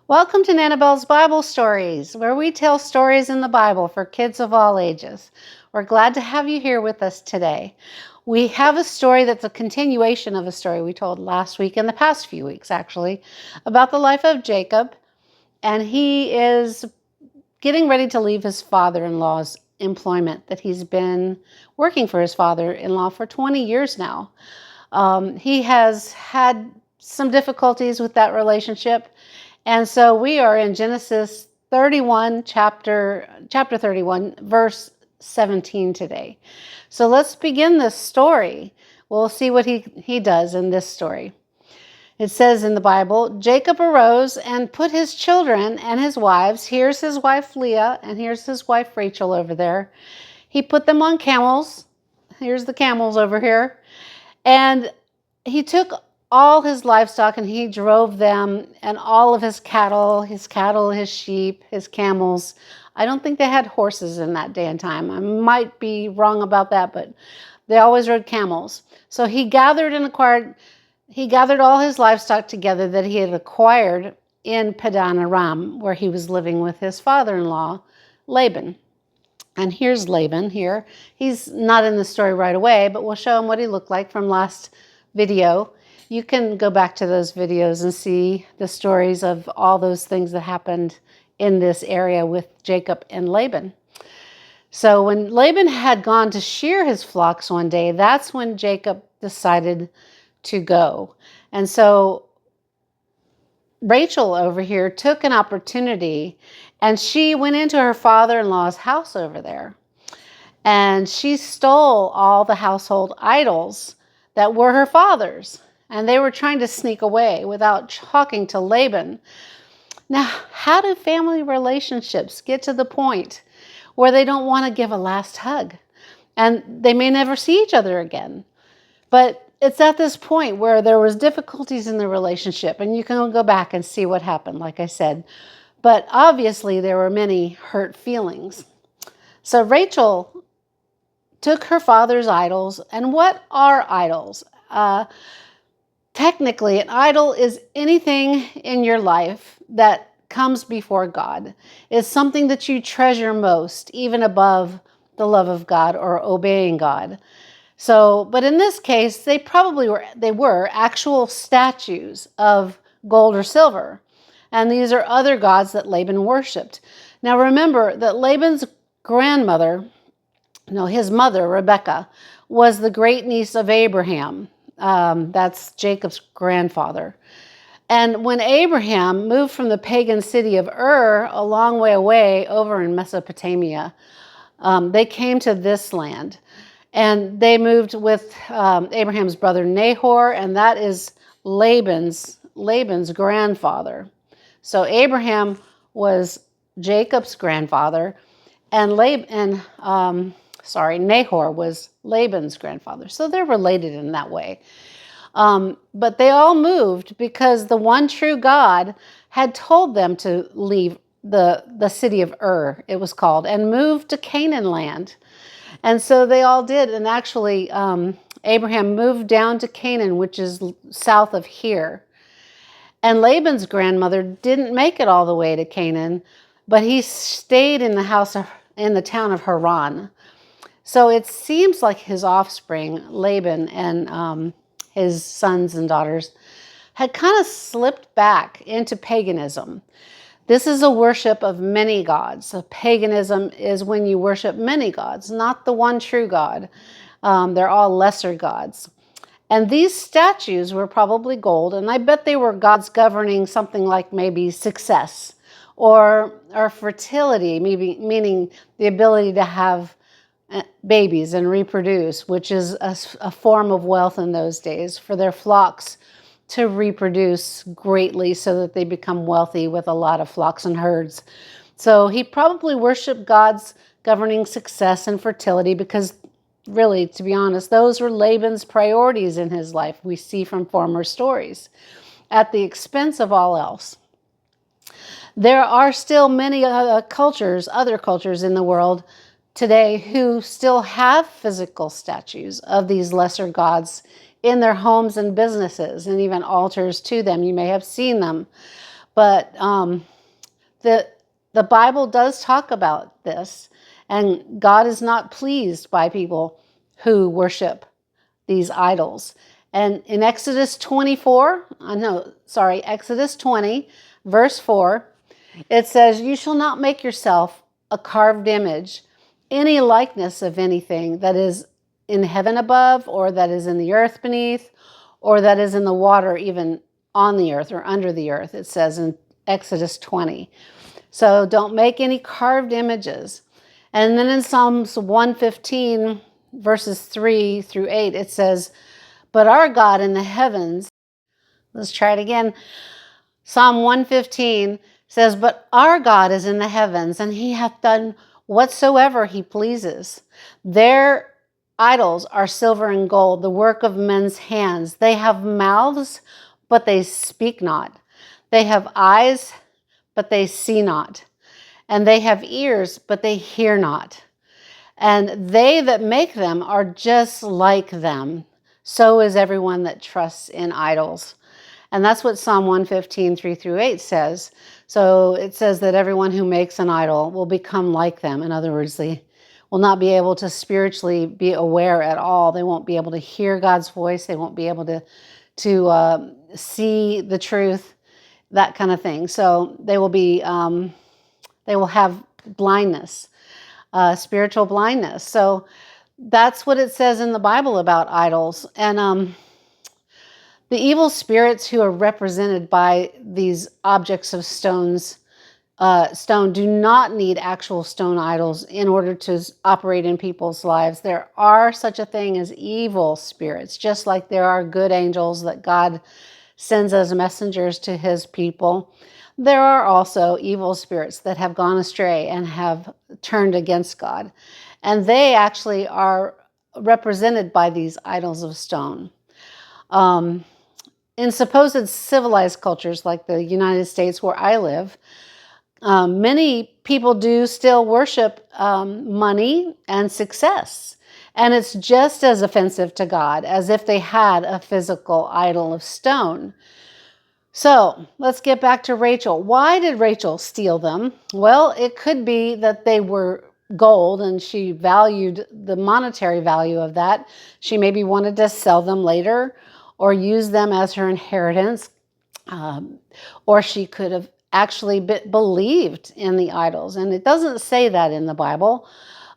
Welcome to Annabelle's Bible Stories, where we tell stories in the Bible for kids of all ages. We're glad to have you here with us today. We have a story that's a continuation of a story we told last week and the past few weeks, actually, about the life of Jacob. And he is getting ready to leave his father-in-law's employment that he's been working for his father-in-law for 20 years now. He has had some difficulties with that relationship. And so we are in Genesis 31, chapter 31, verse 17 today. So let's begin this story. We'll see what he does in this story. It says in the Bible, Jacob arose and put his children and his wives, here's his wife Leah, and here's his wife Rachel over there. He put them on camels. Here's the camels over here. And he took all his livestock and he drove them, and all of his cattle, his sheep, his camels. I don't think they had horses in that day and time. I might be wrong about that, but they always rode camels. So he gathered all his livestock together that he had acquired in Padan Aram, where he was living with his father-in-law, Laban. And here's Laban here. He's not in the story right away, but we'll show him what he looked like from last video. You can go back to those videos and see the stories of all those things that happened in this area with Jacob and Laban. So when Laban had gone to shear his flocks one day, that's when Jacob decided to go. And so Rachel over here took an opportunity and she went into her father-in-law's house over there. And she stole all the household idols that were her father's. And they were trying to sneak away without talking to Laban. Now, how do family relationships get to the point where they don't want to give a last hug? And they may never see each other again. But it's at this point where there was difficulties in the relationship. And you can go back and see what happened, like I said. But obviously, there were many hurt feelings. So Rachel took her father's idols. And what are idols? Technically, an idol is anything in your life that comes before God. It's something that you treasure most, even above the love of God or obeying God. So, but in this case, they were actual statues of gold or silver. And these are other gods that Laban worshipped. Now remember that Laban's his mother, Rebecca, was the great niece of Abraham. That's Jacob's grandfather. And when Abraham moved from the pagan city of Ur a long way away over in Mesopotamia, they came to this land. And they moved with Abraham's brother Nahor, and that is Laban's grandfather. So Abraham was Jacob's grandfather, and Nahor was Laban's grandfather. So they're related in that way. But they all moved because the one true God had told them to leave the city of Ur, it was called, and move to Canaan land. And so they all did. And actually, Abraham moved down to Canaan, which is south of here. And Laban's grandmother didn't make it all the way to Canaan, but he stayed in the town of Haran. So it seems like his offspring, Laban and his sons and daughters, had kind of slipped back into paganism. This is a worship of many gods. So paganism is when you worship many gods, not the one true God. They're all lesser gods. And these statues were probably gold, and I bet they were gods governing something like maybe success or fertility, maybe meaning the ability to have babies and reproduce, which is a form of wealth in those days for their flocks to reproduce greatly so that they become wealthy with a lot of flocks and herds. So he probably worshiped gods governing success and fertility because really, to be honest, those were Laban's priorities in his life, we see from former stories, at the expense of all else. There are still many other cultures in the world today who still have physical statues of these lesser gods in their homes and businesses, and even altars to them. You may have seen them. But the the Bible does talk about this, and God is not pleased by people who worship these idols. And in Exodus 20, verse 4, it says, "You shall not make yourself a carved image, any likeness of anything that is in heaven above, or that is in the earth beneath, or that is in the water, even on the earth or under the earth," it says in Exodus 20. So don't make any carved images. And then in Psalms 115, verses 3 through 8, it says, "But our God in the heavens," let's try it again. Psalm 115 says, "But our God is in the heavens, and he hath done whatsoever he pleases. Their idols are silver and gold, the work of men's hands. They have mouths, but they speak not. They have eyes, but they see not. And they have ears, but they hear not. And they that make them are just like them. So is everyone that trusts in idols." And that's what Psalm 115, 3 through 8 says. So it says that everyone who makes an idol will become like them. In other words, they will not be able to spiritually be aware at all. They won't be able to hear God's voice. They won't be able to see the truth, that kind of thing. So they will have blindness, spiritual blindness. So that's what it says in the Bible about idols. And the evil spirits who are represented by these objects of stone do not need actual stone idols in order to operate in people's lives. There are such a thing as evil spirits, just like there are good angels that God sends as messengers to his people. There are also evil spirits that have gone astray and have turned against God. And they actually are represented by these idols of stone. In supposed civilized cultures like the United States, where I live, many people do still worship money and success. And it's just as offensive to God as if they had a physical idol of stone. So let's get back to Rachel. Why did Rachel steal them? Well, it could be that they were gold and she valued the monetary value of that. She maybe wanted to sell them later or use them as her inheritance. Or she could have actually believed in the idols. And it doesn't say that in the Bible.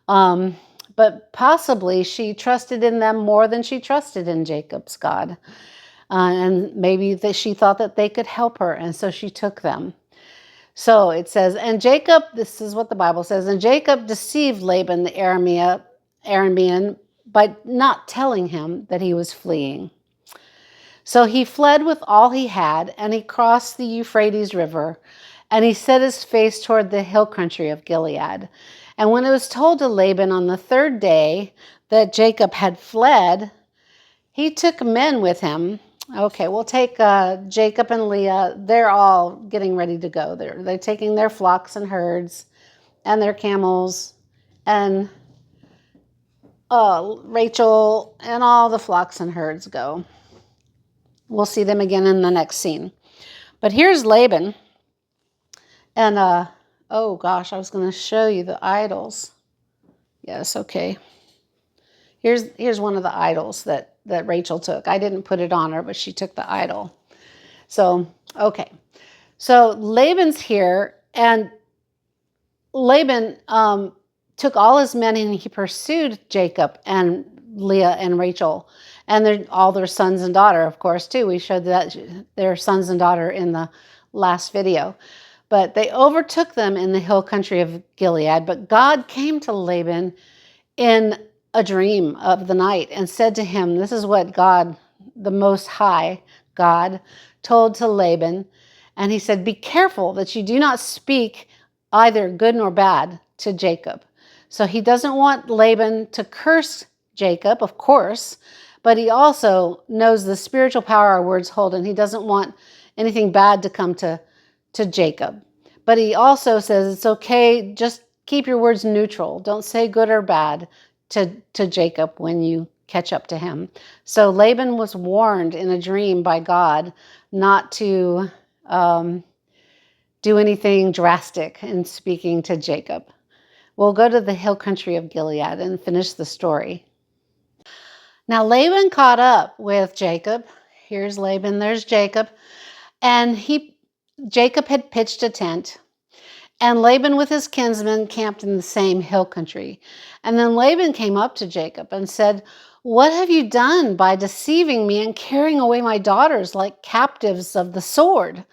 But possibly she trusted in them more than she trusted in Jacob's God. And maybe she thought that they could help her, and so she took them. So it says, and Jacob, this is what the Bible says, and Jacob deceived Laban the Aramean by not telling him that he was fleeing. So he fled with all he had, and he crossed the Euphrates River, and he set his face toward the hill country of Gilead. And when it was told to Laban on the third day that Jacob had fled, he took men with him. Okay, we'll take Jacob and Leah. They're all getting ready to go. They're taking their flocks and herds and their camels, and Rachel and all the flocks and herds go. We'll see them again in the next scene. But here's Laban. And, oh gosh, I was going to show you the idols. Yes, okay. Here's one of the idols that Rachel took. I didn't put it on her, but she took the idol. So, okay. So Laban's here, and Laban took all his men and he pursued Jacob and Leah and Rachel and all their sons and daughter, of course, too. We showed that their sons and daughter in the last video. But they overtook them in the hill country of Gilead. But God came to Laban in a dream of the night and said to him, this is what God, the Most High God, told to Laban. And he said, be careful that you do not speak either good nor bad to Jacob. So he doesn't want Laban to curse Jacob, of course, but he also knows the spiritual power our words hold, and he doesn't want anything bad to come to Jacob. But he also says it's okay, just keep your words neutral. Don't say good or bad to Jacob when you catch up to him. So Laban was warned in a dream by God not to do anything drastic in speaking to Jacob. We'll go to the hill country of Gilead and finish the story. Now Laban caught up with Jacob. Here's Laban, there's Jacob. And Jacob had pitched a tent. And Laban with his kinsmen camped in the same hill country. And then Laban came up to Jacob and said, "What have you done by deceiving me and carrying away my daughters like captives of the sword?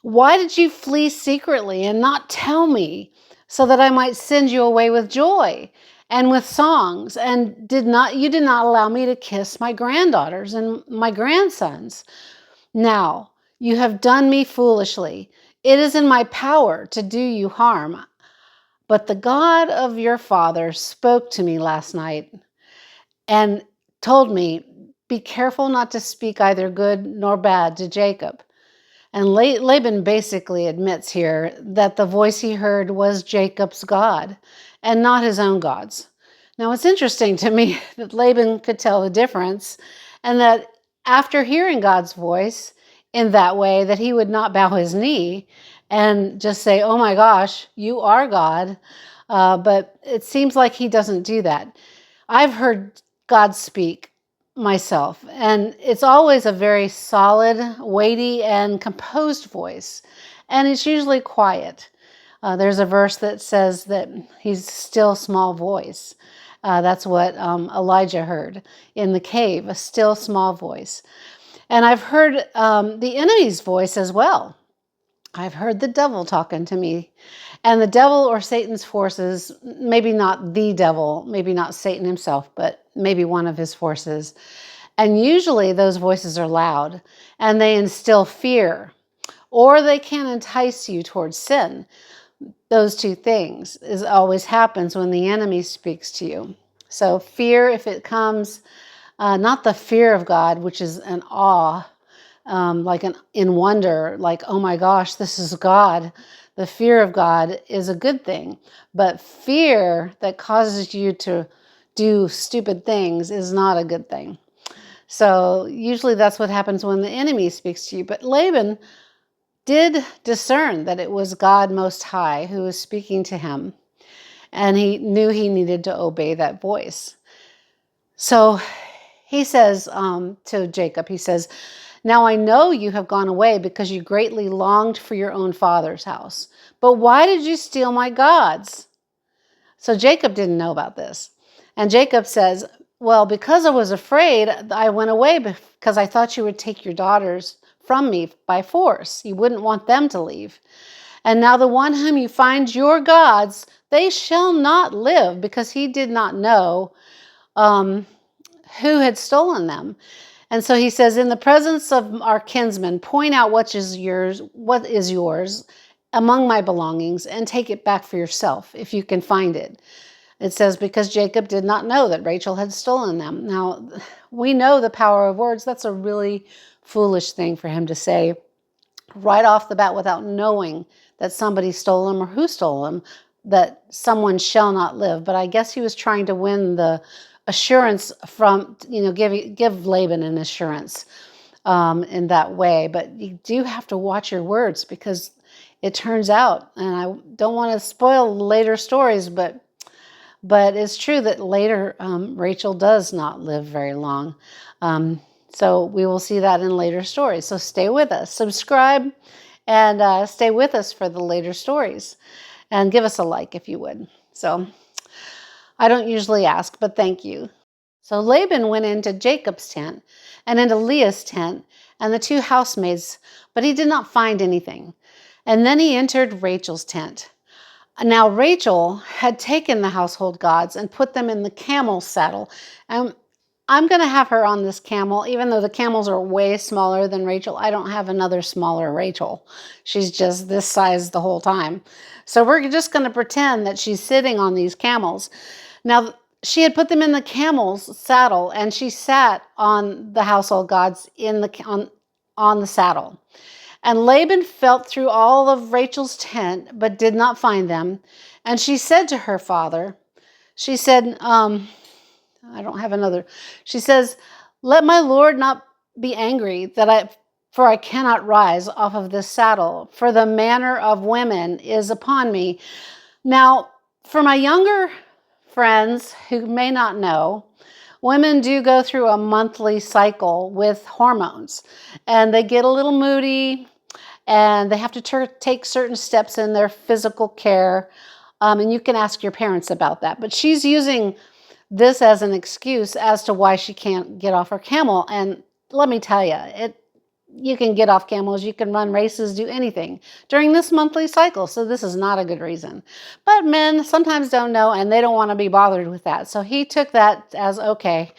Why did you flee secretly and not tell me so that I might send you away with joy and with songs? And you did not allow me to kiss my granddaughters and my grandsons. Now you have done me foolishly. It is in my power to do you harm. But the God of your father spoke to me last night and told me, 'Be careful not to speak either good nor bad to Jacob.'" And Laban basically admits here that the voice he heard was Jacob's God and not his own gods. Now, it's interesting to me that Laban could tell the difference, and that after hearing God's voice in that way, that he would not bow his knee and just say, "Oh my gosh, you are God." But it seems like he doesn't do that. I've heard God speak myself, and it's always a very solid, weighty, and composed voice, and it's usually quiet. There's a verse that says that he's still small voice. That's what Elijah heard in the cave, a still small voice. And I've heard the enemy's voice as well. I've heard the devil talking to me. And the devil or Satan's forces, maybe not the devil, maybe not Satan himself, but maybe one of his forces. And usually those voices are loud and they instill fear, or they can entice you towards sin. Those two things always happens when the enemy speaks to you. So fear, if it comes, not the fear of God, which is an awe, in wonder, like, oh my gosh, this is God. The fear of God is a good thing, but fear that causes you to do stupid things is not a good thing. So usually that's what happens when the enemy speaks to you. But Laban did discern that it was God Most High who was speaking to him, and he knew he needed to obey that voice. So he says to Jacob, he says, "Now I know you have gone away because you greatly longed for your own father's house. But why did you steal my gods?" So Jacob didn't know about this. And Jacob says, "Well, because I was afraid, I went away because I thought you would take your daughters from me by force. You wouldn't want them to leave. And now the one whom you find your gods, they shall not live," because he did not know who had stolen them. And so he says, "In the presence of our kinsmen, point out what is yours among my belongings, and take it back for yourself if you can find it." It says, because Jacob did not know that Rachel had stolen them. Now, we know the power of words. That's a really foolish thing for him to say right off the bat without knowing that somebody stole them or who stole them, that someone shall not live. But I guess he was trying to win the assurance from, give Laban an assurance in that way. But you do have to watch your words, because it turns out, and I don't want to spoil later stories, but it's true that later Rachel does not live very long. So we will see that in later stories. So stay with us. Subscribe and stay with us for the later stories. And give us a like if you would. So I don't usually ask, but thank you. So Laban went into Jacob's tent and into Leah's tent and the two housemaids, but he did not find anything. And then he entered Rachel's tent. Now Rachel had taken the household gods and put them in the camel's saddle. And I'm going to have her on this camel, even though the camels are way smaller than Rachel. I don't have another smaller Rachel. She's just this size the whole time. So we're just going to pretend that she's sitting on these camels. Now, she had put them in the camel's saddle, and she sat on the household gods on the saddle. And Laban felt through all of Rachel's tent, but did not find them. And she said to her father, she said, I don't have another. She says, "Let my Lord not be angry that for I cannot rise off of this saddle, for the manner of women is upon me. Now, for my younger friends who may not know, women do go through a monthly cycle with hormones, and they get a little moody, and they have to take certain steps in their physical care. And you can ask your parents about that. But she's using this as an excuse as to why she can't get off her camel. And let me tell you, you can get off camels, you can run races, do anything during this monthly cycle. So this is not a good reason. But men sometimes don't know, and they don't want to be bothered with that. So he took that as okay.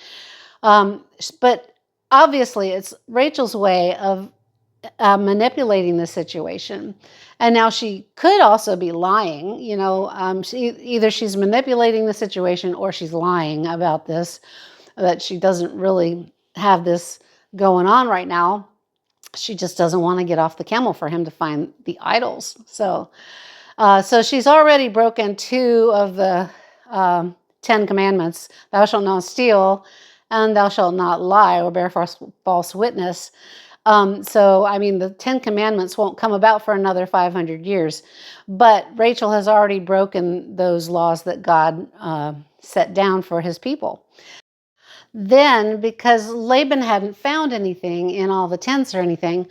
But obviously, it's Rachel's way of manipulating the situation. And now she could also be lying. Either she's manipulating the situation or she's lying about this, that she doesn't really have this going on right now. She just doesn't want to get off the camel for him to find the idols. So she's already broken 2 of the 10 commandments. Thou shalt not steal, and thou shalt not lie or bear false witness. The 10 commandments won't come about for another 500 years. But Rachel has already broken those laws that God set down for his people. Then, because Laban hadn't found anything in all the tents or anything,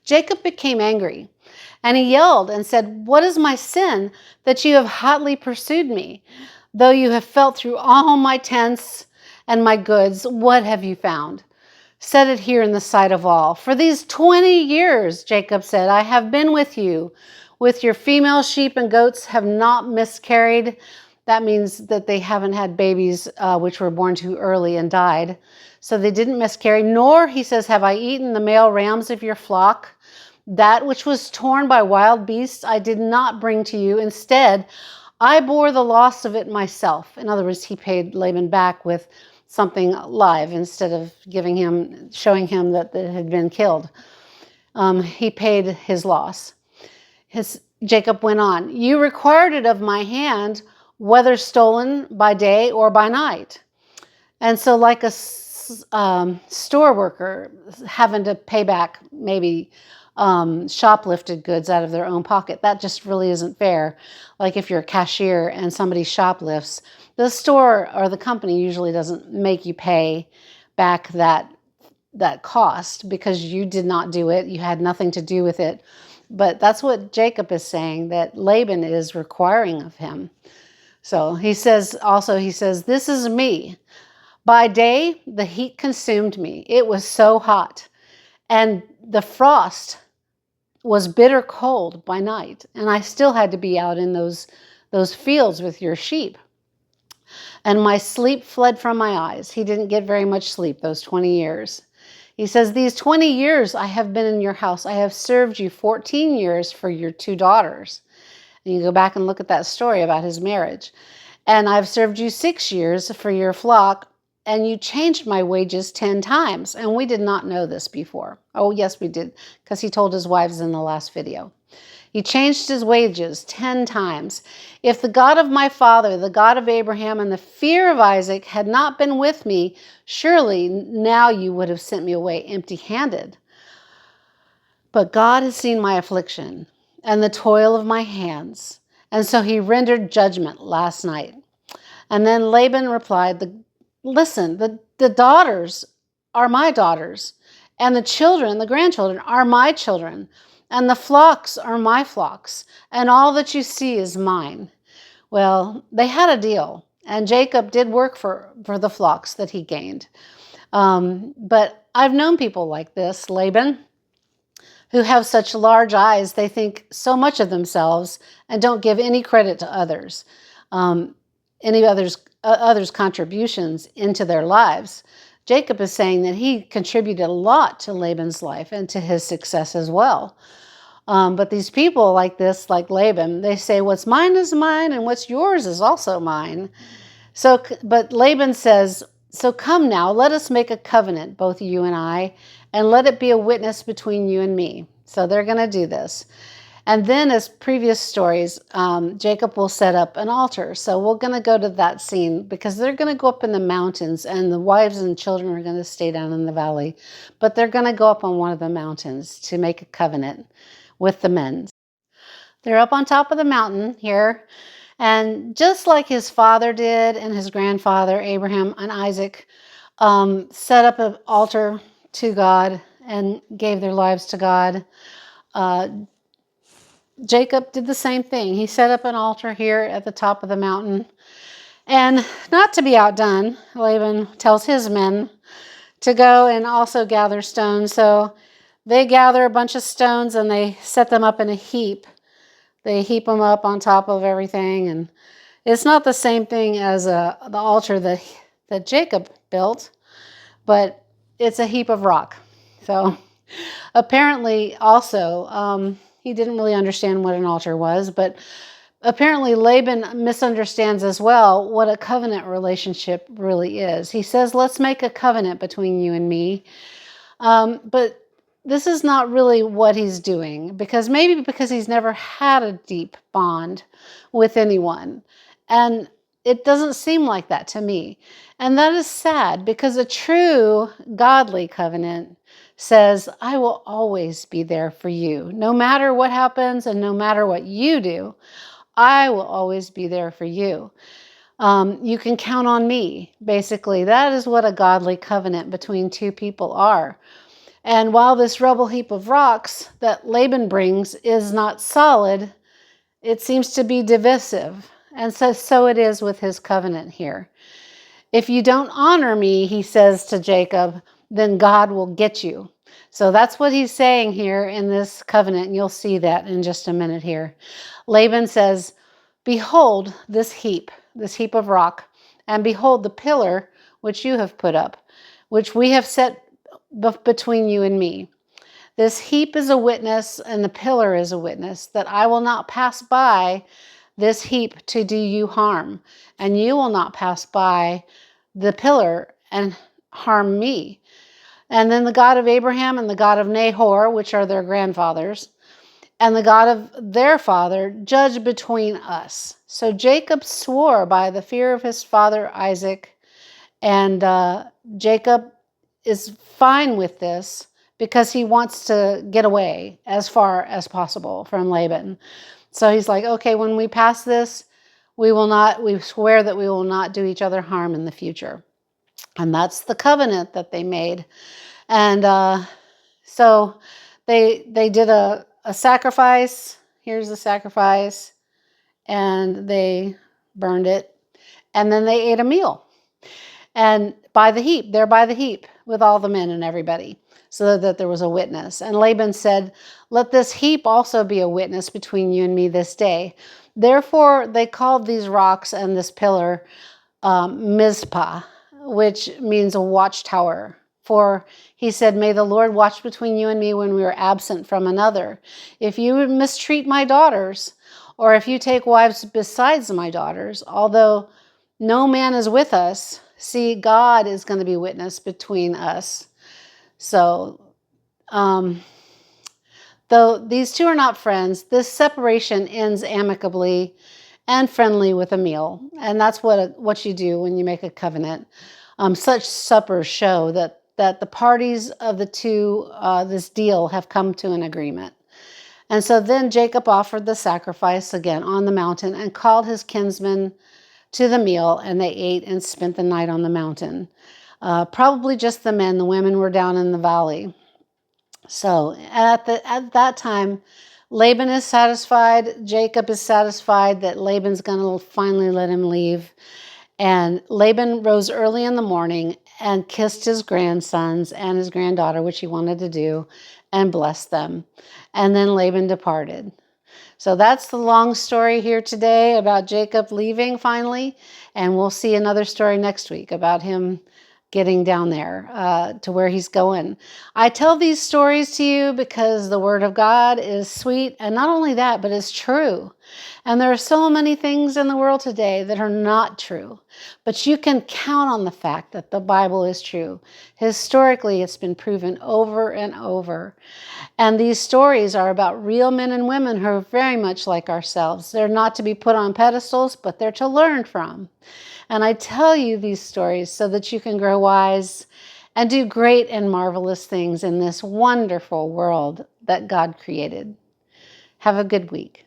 Jacob became angry. And he yelled and said, "What is my sin that you have hotly pursued me? Though you have felt through all my tents and my goods, what have you found? Set it here in the sight of all. For these 20 years, Jacob said, I have been with you. With your female sheep and goats have not miscarried." That means that they haven't had babies which were born too early and died. So they didn't miscarry. Nor, he says, have I eaten the male rams of your flock. That which was torn by wild beasts I did not bring to you. Instead, I bore the loss of it myself. In other words, he paid Laban back with something live instead of showing him that it had been killed. He paid his loss. Jacob went on, "You required it of my hand, whether stolen by day or by night." And so like a store worker having to pay back maybe shoplifted goods out of their own pocket, that just really isn't fair. Like if you're a cashier and somebody shoplifts, the store or the company usually doesn't make you pay back that cost because you did not do it. You had nothing to do with it. But that's what Jacob is saying, that Laban is requiring of him. So he says, "This is me. By day, the heat consumed me. It was so hot. And the frost was bitter cold by night. And I still had to be out in those fields with your sheep. And my sleep fled from my eyes." He didn't get very much sleep those 20 years. He says, "These 20 years I have been in your house. I have served you 14 years for your 2 daughters. And you go back and look at that story about his marriage. "And I've served you 6 years for your flock, and you changed my wages 10 times. And we did not know this before. Oh, yes, we did, because he told his wives in the last video. He changed his wages 10 times. If the God of my father, the God of Abraham, and the fear of Isaac had not been with me, surely now you would have sent me away empty-handed. But God has seen my affliction and the toil of my hands, and so he rendered judgment last night." And then Laban replied, "Listen, the daughters are my daughters, and the children, the grandchildren, are my children, and the flocks are my flocks, and all that you see is mine." Well, they had a deal, and Jacob did work for the flocks that he gained. But I've known people like this, Laban, who have such large eyes, they think so much of themselves and don't give any credit to others, others' contributions into their lives. Jacob is saying that he contributed a lot to Laban's life and to his success as well. But these people like this, like Laban, they say what's mine is mine and what's yours is also mine. But Laban says, "So come now, let us make a covenant, both you and I, and let it be a witness between you and me." So they're going to do this. And then, as previous stories, Jacob will set up an altar. So we're going to go to that scene because they're going to go up in the mountains, and the wives and children are going to stay down in the valley. But they're going to go up on one of the mountains to make a covenant with the men. They're up on top of the mountain here. And just like his father did and his grandfather, Abraham and Isaac, set up an altar to God and gave their lives to God. Jacob did the same thing. He set up an altar here at the top of the mountain. And not to be outdone, Laban tells his men to go and also gather stones. So they gather a bunch of stones and they set them up in a heap. They heap them up on top of everything. And it's not the same thing as the altar that Jacob built, but it's a heap of rock. So apparently also, he didn't really understand what an altar was, but apparently Laban misunderstands as well what a covenant relationship really is. He says, let's make a covenant between you and me. But this is not really what he's doing, because he's never had a deep bond with anyone. And it doesn't seem like that to me. And that is sad, because a true godly covenant says, I will always be there for you. No matter what happens and no matter what you do, I will always be there for you. You can count on me. Basically, that is what a godly covenant between two people are. And while this rubble heap of rocks that Laban brings is not solid, it seems to be divisive. And so it is with his covenant here. If you don't honor me, he says to Jacob, then God will get you. So that's what he's saying here in this covenant. And you'll see that in just a minute here. Laban says, behold this heap of rock, and behold the pillar which you have put up, which we have set between you and me. This heap is a witness, and the pillar is a witness, that I will not pass by this heap to do you harm, and you will not pass by the pillar and harm me. And then the God of Abraham and the God of Nahor, which are their grandfathers, and the God of their father, judge between us. So Jacob swore by the fear of his father Isaac, and Jacob is fine with this because he wants to get away as far as possible from Laban. So he's like, okay, when we pass this, we swear that we will not do each other harm in the future. And that's the covenant that they made. And so they did a sacrifice. Here's the sacrifice. And they burned it. And then they ate a meal. And by the heap, with all the men and everybody, so that there was a witness. And Laban said, let this heap also be a witness between you and me this day. Therefore, they called these rocks and this pillar Mizpah, which means a watchtower. For he said, may the Lord watch between you and me when we are absent from another. If you mistreat my daughters, or if you take wives besides my daughters, although no man is with us, see, God is going to be witness between us. So, though these two are not friends, this separation ends amicably and friendly with a meal. And that's what you do when you make a covenant. Such suppers show that the parties of the two, this deal, have come to an agreement. And so then Jacob offered the sacrifice again on the mountain and called his kinsmen to the meal, and they ate and spent the night on the mountain. Probably just the men. The women were down in the valley. So at that time, Laban is satisfied. Jacob is satisfied that Laban's going to finally let him leave. And Laban rose early in the morning and kissed his grandsons and his granddaughter, which he wanted to do, and blessed them. And then Laban departed. So that's the long story here today about Jacob leaving finally. And we'll see another story next week about him getting down there to where he's going. I tell these stories to you because the Word of God is sweet, and not only that, but it's true. And there are so many things in the world today that are not true, but you can count on the fact that the Bible is true. Historically, it's been proven over and over. And these stories are about real men and women who are very much like ourselves. They're not to be put on pedestals, but they're to learn from. And I tell you these stories so that you can grow wise and do great and marvelous things in this wonderful world that God created. Have a good week.